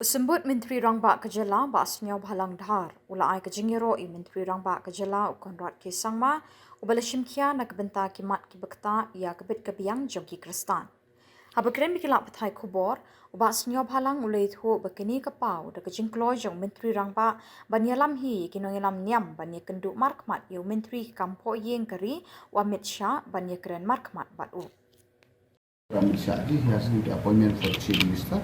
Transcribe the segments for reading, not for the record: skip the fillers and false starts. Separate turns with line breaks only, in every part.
Usambut Menteri Rangba Khubor basnya bhalang dhar ulai ke Ïaroh Menteri Rangba Khubor ukonrat ke sangma ubalashim kia nak benta kimat ki bekta ia kebit kebiang jogi kristan. Habakrem bikilap pathai Khubor ubasnya bhalang ulai thu bekini kapau de kejingklo jong Menteri Rangba ban Ïalam hi kinong Ïalam Niam ban ye Kynduh markmat yu Menteri kampo yeng kari Amit Shah ban ye keren markmat batu.
Amit Shah, he has the appointment for chief minister.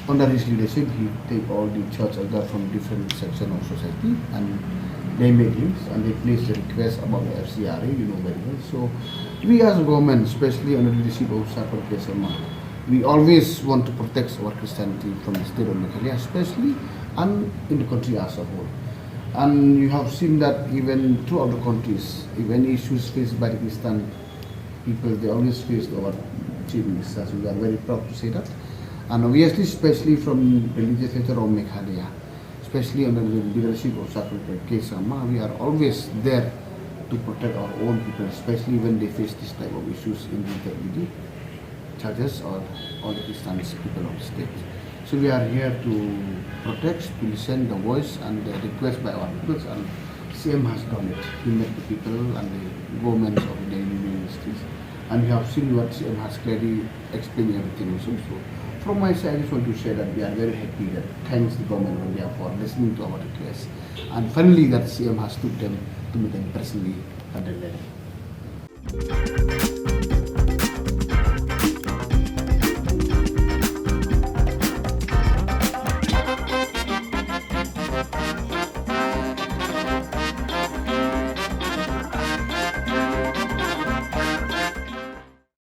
Under his leadership, he take all the church elders from different sections of society and they meetings and they place a request about the FCRA, you know very well. So we as a government, especially under the leadership of Shah, we always want to protect our Christianity from the state of Meghalaya, especially and in the country as a whole. And you have seen that even throughout the countries, if any issues faced by the Christian people, they always face our chief ministers. We are very proud to say that. And obviously, especially from the legislature of Meghalaya, especially under the leadership of Shah, we are always there to protect our own people, especially when they face this type of issues in the churches or all the Christian people of the state. So we are here to protect, to listen the voice and the request by our people, and CM has done it. He met the people and the governments of the ministries, and we have seen what CM has clearly explained everything also. So from my side, I just want to say that we are very happy that thanks the government of India for listening to our requests, and finally that CM has took them to meet them personally at the level.